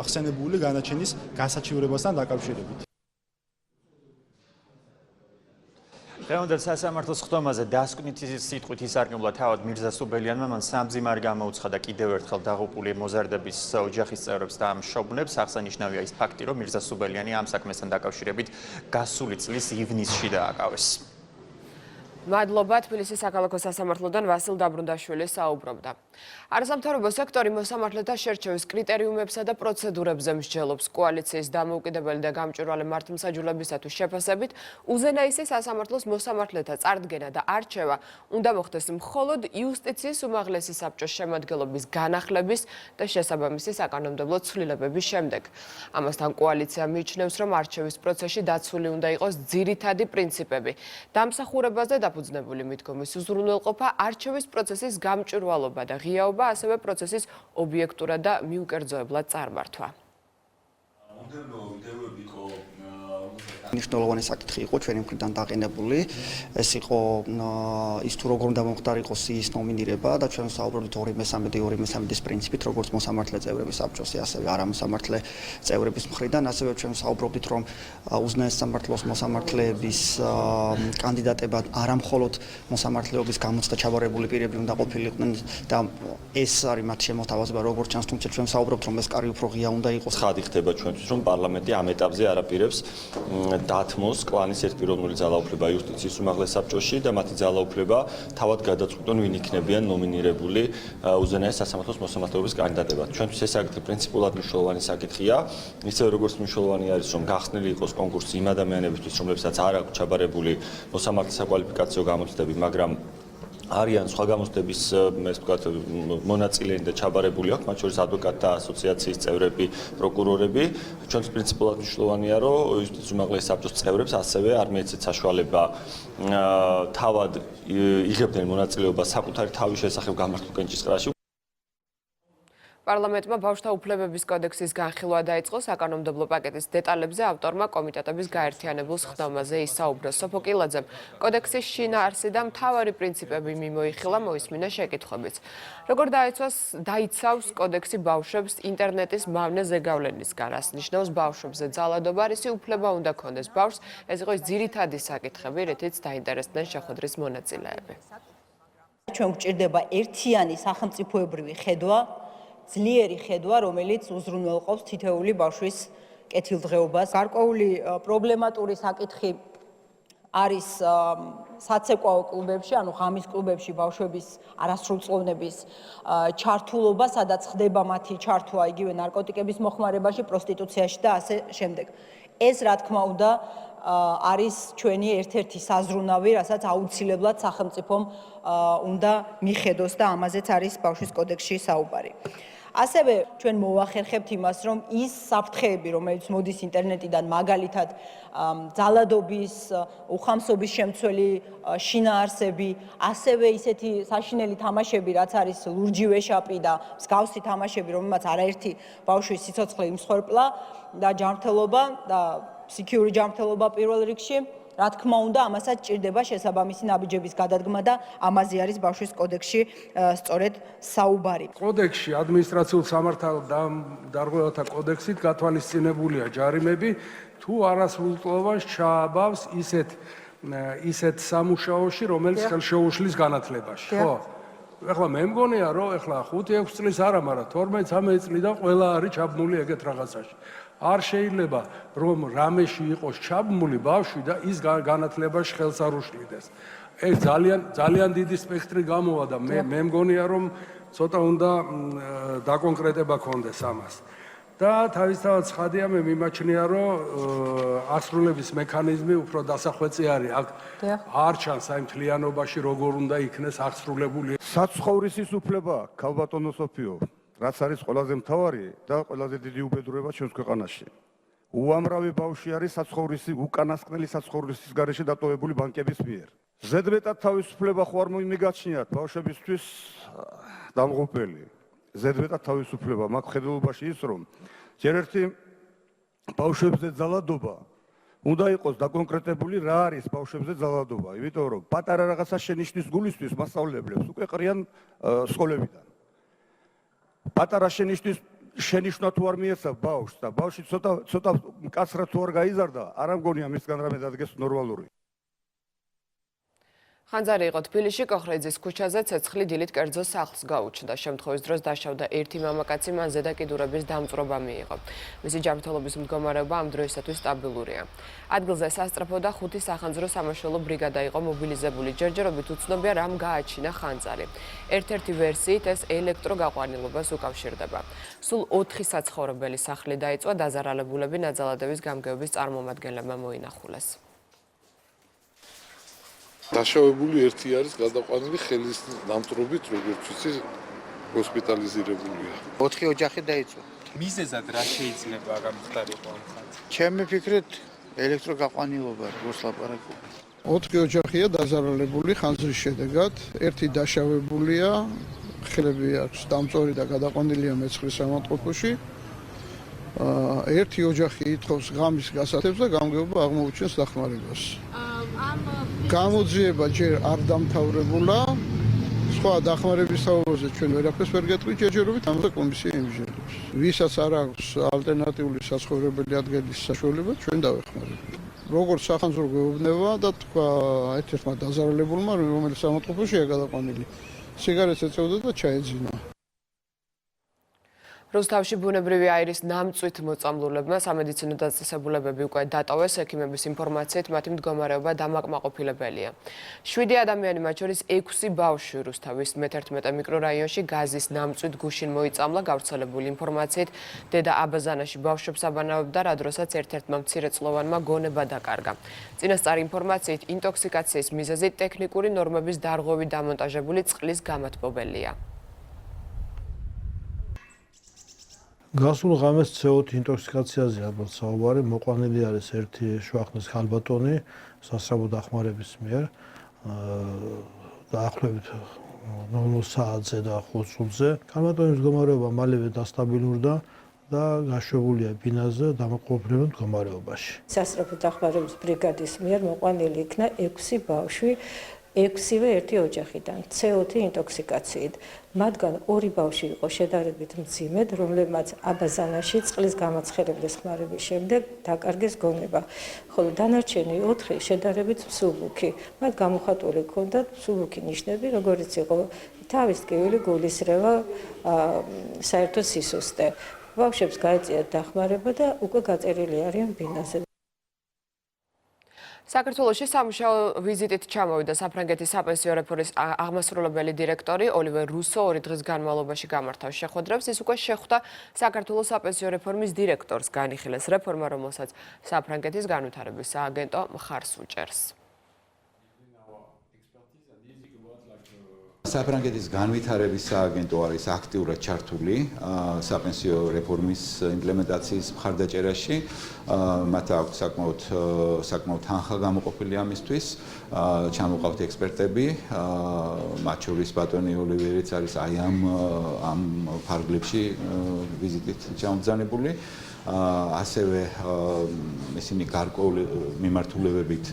ხსენებული განაჩენის გასაჩივრებასთან დაკავშირებით. დღევანდელ სასამართლოს სხდომაზე დასკვნითი სიტყვით ისარგებლა თავად მირზა სუბელიანმა, მან სამძიმარი გამოუცხადა კიდევ ერთხელ დაღუპული მოზარდების ოჯახის წევრებს და მშობლებს. აღსანიშნავია ის ფაქტი, რომ მირზა სუბელიანი ამ საქმესთან დაკავშირებით გასული წლის ივნისში დააკავეს. მადლობა თბილისის საქალაქო სასამართლოდან ვასილ დაბრუნდაშვილი საუბრობდა. არასამთავრობო სექტორი მოსამართლეთა შერჩევის კრიტერიუმებსა და პროცედურებზე მსჯელობს. კოალიციის დამოუკიდებელი და გამჭვირვალე მართლმსაჯულებისათვის შეფასებით, უზენაესი სასამართლოს მოსამართლეთა წარდგენა და არჩევა უნდა მოხდეს მხოლოდ იუსტიციის უმაღლესი საბჭოს შემადგენლობის განახლების და შესაბამისი საკანონმდებლო ცვლილებების შემდეგ. ამასთან კოალიცია მიიჩნევს, რომ არჩევის პროცესში დაცული უნდა იყოს ძირითადი პრინციპები. დამსახურებაზე დაფუძნებული მიდგომის უზრუნველყოფა, არჩევის პროცესის გამჭვირვალობა და ღიაობა, ასევე პროცესის ობიექტურად და მიუკერძოებლად წარმართვა. მნიშვნელოვანი საკითხი იყო ჩვენი მხრიდან დაყენებული. ეს იყო ის თუ როგორ უნდა მომხდარიყოს ის ნომინირება და ჩვენ საუბრობთ 2/3-ის პრინციპით, როგორც მოსამართლე წევრების საბჭოსი, ასევე არამოსამართლე წევრების მხრიდან, ასევე ჩვენ საუბრობთ, რომ უზენაეს სამართლოს მოსამართლეების კანდიდატებად არამხოლოდ მოსამართლეობის გამოცდა ჩაბარებული პირები უნდა ყოფილიყვნენ და ეს არის მათ შემოთავაზება, როგორც ჩანს, თუმცა ჩვენ საუბრობთ, რომ ეს კარი უფრო ღია უნდა იყოს. ხადი ხდება ჩვენთვის, რომ პარლამენტი ამ ეტაპზე არაპირებს დათმოს კლანის ერთპიროვნული ძალაუფლება იუსტიციის უმაღლეს საბჭოში და მათი ძალაუფლება თავად გადაწყვიტონ, ვინ იქნებიან ნომინირებული უზენაეს სასამართლოს მოსამართლეობის კანდიდატებად. ჩვენთვის ეს საკითხი პრინციპულად მნიშვნელოვანი საკითხია, ისევე როგორც მნიშვნელოვანი არის, რომ გახსნილი იყოს კონკურსი იმ ადამიანებისთვის, რომლებსაც არ აქვს ჩაბარებული მოსამართლის საკვალიფიკაციო გამოცდები, მაგრამ არიან სხვა გამოცდების მონაწილეები და ჩაბარებული აქვს, მათ შორის ადვოკატთა ასოციაციის წევრები, პროკურორები. ჩვენთვის პრინციპულად მნიშვნელოვანია, რომ იუსტიციის უმაღლესი საბჭოს წევრებს ასევე არ მიეცეთ საშუალება თავად იღებდნენ მონაწილეობას საკუთარი თავის შესახებ გამართულ კენჭისყრაში. პარლამენტმა ბავშვთა უფლებების კოდექსის განხილვა დაიწყო. საკანონმდებლო პაკეტის დეტალებზე ავტორმა კომიტეტების გაერთიანებულ ხდომაზე ისაუბრა. სოფოკილაძემ კოდექსის შინაარსი და მთავარი პრინციპები მიმოიხილა, მოისმინა შეკითხვებიც. როგორ დაიცავს კოდექსი ბავშვებს ინტერნეტის მავნე ზეგავლენისგან, რას ნიშნავს ბავშვებზე ძალადობა, რისი უფლება უნდა ქონდეს ბავშვს, ეს იყო ის ძირითადი საკითხები, რითიც დაინტერესდნენ შეხვედრის მონაწილეები. ჩვენ გვჭირდება ერთიანი სახელმწიფოებრივი ხედვა, ძლიერი ხედვა, რომელიც უზრუნველყოფს თითეული ბავშვის კეთილდღეობას. გარკვეული პრობლემატური საკითხი არის საცეკვაო კლუბებში, ანუ ღამის კლუბებში ბავშვების არასრულწლოვნების ჩართულობა, სადაც ხდება მათი ჩართვა იგივე ნარკოტიკების მოხმარებაში, პროსტიტუციაში და ასე შემდეგ. ეს, რა თქმა უნდა, არის ჩვენი ერთ-ერთი საზრუნავი, რასაც აუცილებლად სახელმწიფომ უნდა მიხედოს და ამაზეც არის ბავშვის კოდექსში საუბარი. ასევე ჩვენ მოვახერხებთ იმას, რომ ის საფრთხეები, რომელიც მოდის ინტერნეტიდან, მაგალითად ძალადობის, უხამსობის შემცველი შინაარსები, ასევე ისეთი საშინელი თამაშები, რაც არის ლურჯი ვეშაპი და მსგავსი თამაშები, რომელმაც არაერთი ბავშვის სიცოცხლე იმსხვერპლა და ჯანმრთელობა და ფსიქიური ჯანმრთელობა პირველ რიგში. რა თქმა უნდა, ამასაც ჭირდება შესაბამისი ნაბიჯების გადადგმა და ამაზე არის ბავშვის კოდექსში სწორედ საუბარი. კოდექსში ადმინისტრაციულ სამართალდამდარღვევათა კოდექსით გათვალისწინებულია ჯარიმები, თუ არასრულწლოვანს ჩააბავს ისეთ სამუშაოში, რომელიც ხელშეუშლის განათლებაში. ხო? ეხლა მე მგონია, რომ ეხლა 5-6 წლის არა, მაგრამ 12-13 წლიდან ყველა არის ჩაბმული ეგეთ რაღაცაში. არ შეიძლება რომ რამეში იყოს ჩაბმული ბავშვი და ის განათლებაში ხელს არ უშლიდეს. ეს ძალიან დიდი სპექტრი გამოვა და მე მგონია რომ ცოტა უნდა დაკონკრეტება ქონდეს ამას. და თავისთავად ცხადია, მე მიმაჩნია, რომ ასრულების მექანიზმი უფრო დასახვეწი არის. აქ არ ჩანს აი მთლიანობაში როგორ უნდა იქნეს აღსრულებული. საცხოვრისის უფლება, ქალბატონო სოფიო, რაც არის ყველაზე მთავარი და ყველაზე დიდი უბედურება ჩვენს ქვეყანაში. უამრავი ბავშვი არის უკანასკნელი საცხოვრისის გარეშე დატოვებული ბანკების მიერ. ზედმეტად თავისუფლება ხო არ მიგაჩნიათ ბავშვებისთვის დამღუპელი. ზედმეტად თავისუფლება მაქვს ხედულობაში ის, რომ ჯერ ერთი ბავშვებზე ძალადობა უნდა იყოს დაკონკრეტებული, რა არის ბავშვებზე ძალადობა, იმიტომ რომ პატარა რაღაცა შენიშნის გულისთვის მასწავლებლებს უკვე ყრიან სკოლებიდან. პატარა შენიშვნა თუ არ მიეცავ ბავშვს და ბავშვი ცოტა მკაცრად თუ არ გაიზარდა, არ ამგონია მისგან რამე დადგეს ნორმალური. ხანძარი იყო თბილისში კოხრეძის ქუჩაზე ცეცხლი დილით კერძო სახლს გაუჩნდა. შემთხვევის დროს დაშავდა ერთი მამაკაცი, მან ზედაკიდურების დამწვრობა მიიღო. მისი ჯანმრთელობის მდგომარეობა ამ დროისათვის სტაბილურია. ადგილზე სასწრაფო და 5 სახანძრო სამაშველო ბრიგადა იყო მობილიზებული. ჯერჯერობით უცნობია რამ გააჩინა ხანძარი. ერთ-ერთი ვერსიით ეს ელექტროგაყვანილობას უკავშირდება. სულ 4 საცხოვრებელი სახლი დაიწვა, დაზარალებულები ნაძალადების გამგეობის წარმომადგენლებმა მოინახულეს. დაშავებული ერთი არის გადაყვანილი ხელის დამწვრობით, როგორც ვიცი, ჰოსპიტალიზირებულია. 4 ოჯახი დაიწვა. მიზეზად რა შეიძლება გამხდარიყო ამ ხანს? ჩემი ფიქრით ელექტროგაყვანილობა როგორც ლაპარაკობ. 4 ოჯახია დაზარალებული ხანძრის შედეგად, ერთი დაშავებულია, ხელები აქვს დამწვარი და გადაყვანილია მეცხრე სამავთყოფოში. ერთი ოჯახი ითხოვს ღამის გასათებს და გამგეობა აღმოუჩენს დახმარებას. გამოძიება ჯერ არ დამთავრებულა, სხვა დახმარების საუბარზე ჩვენ ვერაფერს ვერ გეტყვით ჯერჯერობით, ამაზე კომისია იმსჯელებს. ვისაც არ აქვს ალტერნატიული საცხოვრებელი ადგილის საშუალება, ჩვენ დავეხმარებთ. როგორც სახანძრო გვეუბნება და თქვა ერთ-ერთმა დაზარალებულმა, რომელიც სამავთყოფოშია გადაყვანილი, სიგარეტს ეწევდა და ჩაეძინა. რუსთავში ბუნებრივი აირის ნამწვით მოწამლულებმა სამედიცინო დაწესებულებები უკვე დატოვეს. ექიმების ინფორმაციით მათი მდგომარეობა დამაკმაყოფილებელია. 7 ადამიანი, მათ შორის 6 ბავშვი რუსთავის მე-11 მიკრორაიონში გაზის ნამწვით გუშინ მოიწამლა. გავრცელებული ინფორმაციით დედა აბაზანაში ბავშვებს აბანავებდა, რა დროსაც ერთ-ერთმა მცირეწლოვანმა გონება დაკარგა. წინასწარი ინფორმაციით ინტოქსიკაციის მიზეზი ტექნიკური ნორმების დარღვევით დამონტაჟებული წყლის გამათბობელია. გასულ ღამეს CO2 ინტოქსიკაციაზე ალბათ საუბარი, მოყვანილი არის ერთი შუახნის ხალბატონი სასწრაფო დახმარების მიერ. დაახლოებით 00 საათზე და 5 წუთზე. ხალბატონის მდგომარეობა მალევე დასტაბილურდა და გაშვებულია ბინაზე დამაკმაყოფილებელ მდგომარეობაში. სასწრაფო დახმარების ბრიგადის მიერ მოყვანილი იქნა 6 ბავშვი. 6-ვე ერთი ოჯახიდან CO2 ინტოქსიკაციით. მათგან 2 ბავშვი იყო შედარებით მძიმედ, რომლებმაც აბაზანაში წყლის გამაცხელებლის ხმარების შემდეგ დაკარგეს გონება. ხოლო დანარჩენი 4 შედარებით მსუბუქი. მათ გამოხატული ჰქონდათ მსუბუქი ნიშნები, როგორც იყო თავის ტკივილი, გულისრევა, საერთო სისუსტე. ბავშვებს გაეწიათ დახმარება და უკვე გაწერილი არიან ბინაზე. საქართველოში სამუშაო ვიზიტით ჩამოვიდა საფრანგეთის საპენსიო რეფორმის აღმასრულებელი დირექტორი ოლივერ რუსო 2 დღის განმავლობაში გამართავს შეხვედრებს. ის უკვე შეხვდა საქართველოს საპენსიო რეფორმის დირექტორს. განიხილეს რეფორმა, რომელსაც საფრანგეთის განვითარების სააგენტო მხარს უჭერს. საფრანგეთის განვითარების სააგენტო არის აქტიურად ჩართული საპენსიო რეფორმის იმპლემენტაციის მხარდაჭერაში. მათ აქვს საკმაოდ თანხა გამოყოფილი ამისთვის. ჩამოყავთ ექსპერტები, მათ შორის ბატონი ოლივერიც არის აი ამ ფარგლებში ვიზიტით ჩამობრძანებული. ასევე ისინი გარკვეული მიმართულებებით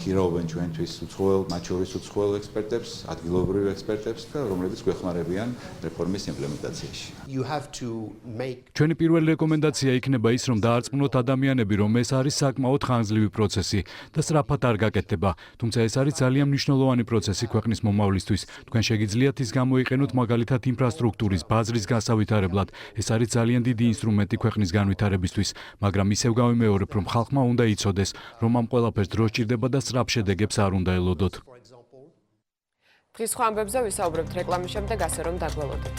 ქირავენ ჩვენთვის უცხოელ, მათ შორის უცხოელ ექსპერტებს, ადგილობრივ ექსპერტებს და რომლებიც გვეხმარებიან რეფორმის იმპლემენტაციაში. ჩვენი პირველი რეკომენდაცია იქნება ის, რომ დაარწმუნოთ ადამიანები, რომ ეს არის საკმაოდ ხანგრძლივი პროცესი და სწრაფად არ გაკეთდება. თუმცა ეს არის ძალიან მნიშვნელოვანი პროცესი ქვეყნის მომავლისთვის. თქვენ შეგიძლიათ ის გამოიყენოთ მაგალითად ინფრასტრუქტურის, ბაზრის გასავითარებლად. ეს არის ძალიან დიდი ინსტრუმენტი ქვეყნის განვითარებისთვის, მაგრამ ისევ გავიმეორებ, რომ ხალხმა უნდა იცოდეს, რომ ამ ყველაფერს დრო სჭირდება და სწრაფ შედეგებს არ უნდა ელოდოთ. დღის სხვა ამბებზე ვისაუბრებთ რეკლამის შემდეგ, ასე რომ დაგველოდეთ.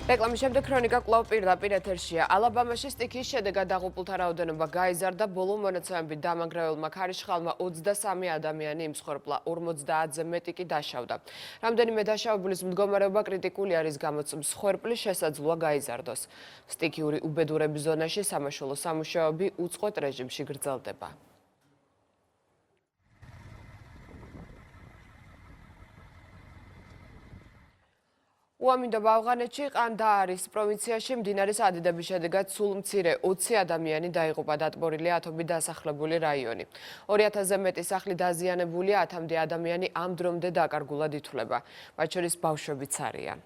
რეკლამის შემდეგ ქრონიკა კვლავ პირდაპირ ეთერშია. ალაბამაში სტიქიის შედეგად დაღუპულთა რაოდენობა გაიზარდა. ბოლო მონაცემებით დამანგრეველმა ქარიშხალმა 23 ადამიანი იმსხვერპლა, 50-ზე მეტი კი დაშავდა. რამდენიმე დაშავებულის მდგომარეობა კრიტიკული არის, გამოც მსხვერპლის შესაძლოა გაიზარდოს. სტიქიური უბედურების ზონაში სამაშველო სამუშაოები უწყვეტ რეჟიმში გრძელდება. უამინდობა ავღანეთში ყანდაარის პროვინციაში მდინარის ადიდების შედეგად სულ მცირე 20 ადამიანი დაიღუპა დატბორილი ათობით დასახლებული რაიონი. 2000-ზე მეტი სახლი დაზიანებულია, 1000-მდე ადამიანი ამ დრომდე დაკარგულად ითვლება. მათ შორის ბავშვებიც არიან.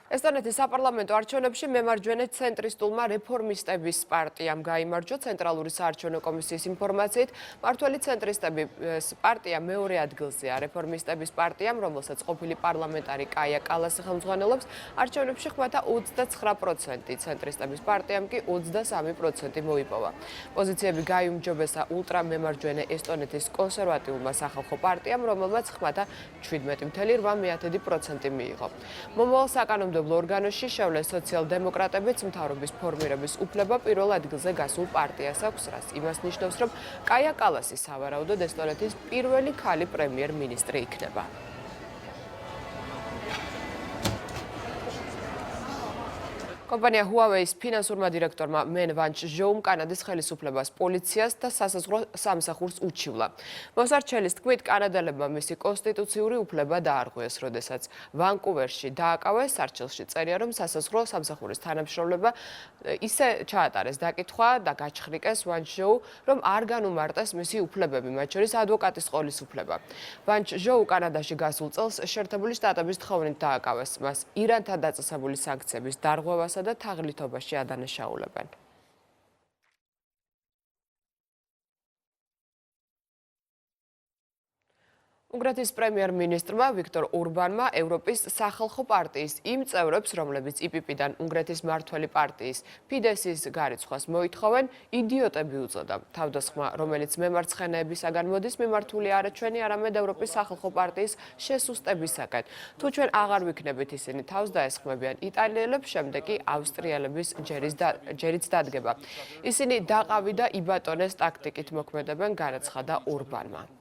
ესტონეთის საპარლამენტო არჩევნებში მემარჯვენე ცენტრისტულმა რეფორმისტების პარტიამ გაიმარჯვა. ცენტრალური საარჩევნო კომისიის ინფორმაციით, მმართველი ცენტრისტების პარტია მეორე ადგილზეა. რეფორმისტების პარტიამ, რომელსაც ყოფილი პარლამენტარი კაია კალასი ხელმძღვანელობს, არჩევნებში ხვეთა 29%, ცენტრისტების პარტიამ კი 23% მოიპოვა. პოზიციები გაიუმჯობესა ულტრამემარჯვენე ესტონეთის კონსერვატიულმა სახალხო პარტიამ, რომელმაც ხვეთა 17.8% მიიღო. მომავალ საკანონმდებლო ორგანოში შევლეს სოციალ-დემოკრატებიც, მთავრობის ფორმირების უფლება პირველ ადგილზე გასულ პარტიას აქვს, რაც იმას ნიშნავს, რომ კაია კალასი სავარაუდოდ ესტონეთის პირველი ქალი პრემიერ-მინისტრი იქნება. კომპანია Huawei-ის ფინანსურმა დირექტორმა მენ ვანჩ ჟოუმ კანადის ხელისუფლებას, პოლიციას და სასაზღვრო სამსახურს უჩივლა. მოსარჩელის თქმით, კანადელებმა მისი კონსტიტუციური უფლება დაარღვიეს, როდესაც ვანკუვერში დააკავეს, სარჩელში წერია, რომ სასაზღვრო სამსახურის თანამშრომლობა ისე ჩაატარეს დაკითხვა და გაჩხრიკეს ვანჩ ჟოუ, რომ არ განუმარტეს მისი უფლებები, მათ შორის ადვოკატის ყოლის უფლება. ვანჩ ჟოუ კანადაში გასულ წელს შეერთებული შტატების თხოვნით დააკავეს, მას ირანთან დაწესებული სანქციების დარღვევას და თაღლითობაში ადანაშაულებენ. უნგრეთის პრემიერ-მინისტრმა ვიქტორ ურბანმა ევროპის სახალხო პარტიის იმ წევრებს, რომლებიც იპიპიდან უნგრეთის მმართველი პარტიის ფიდესის გარიცხვას მოითხოვენ, იდიოტები უწოდა. თავდასხმა, რომელიც მემარცხენეებისაგან მოდის, მიმართული არა ჩვენი, არამედ ევროპის სახალხო პარტიის შესუსტებისაკენ. თუ ჩვენ აღარ ვიქნებით ისინი თავს დაესხმებიან იტალიელებს, შემდეგ კი ავსტრიელების ჯერიც დადგება. ისინი დაყავი და იბატონეს ტაქტიკით მოქმედებენ, განაცხადა ურბანმა.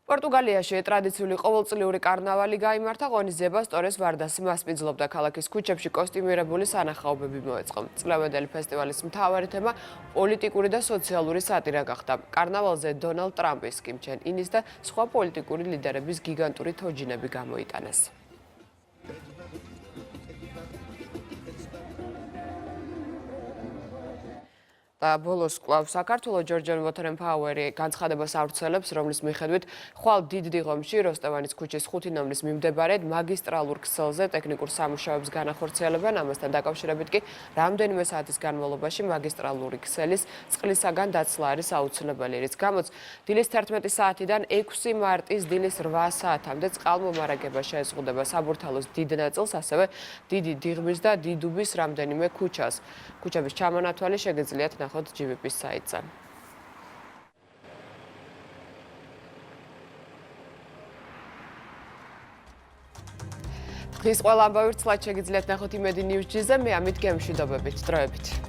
პორტუგალიაში ტრადიციული ყოველწლიური კარნავალი გაიმართა, ღონისძიებას ტორეს ვარდასი მასპინძლობდა, ქალაქის ქუჩებში კოსტიუმირებული სანახაობები მოეწყო. წლევანდელი ფესტივალის მთავარი თემა პოლიტიკური და სოციალური სატირა გახდა. კარნავალზე დონალდ ტრამპის, კიმ ჩენ ინის და სხვა პოლიტიკური ლიდერების გიგანტური თოჯინები გამოიტანეს. და ბოლოს კვლავ საქართველოს ჯორჯ ვოთერენ პაუერი განცხადებას ავრცელებს, რომლის მიხედვით ხვალ დიდ დიღომში როსტევანის ქუჩის 5 ნომრის მიმდებარედ მაგისტრალურ ქსელზე ტექნიკურ სამუშაოებს განახორციელებენ, ამასთან დაკავშირებით კი რამდენიმე საათის განმავლობაში მაგისტრალური ქსელის წყლისაგან დაცლა არის აუცილებელი, რის გამოც დილის 11 საათიდან 6 მარტის დილის 8 საათამდე წყალმომარაგება შეეზღუდება საბურთალოს დიდ ნაწილს, ასევე დიდი დიღმის და დიდუბის რამდენიმე ქუჩას. ქუჩების ჩამონათვალი შეგიძლიათ ნახოთ GVP-ის საიტზე. დღის ყველა ამბავი ვრცლად შეგიძლიათ ნახოთ Imedi News-ზე, მე ამით გემშვიდობებით, დროებით.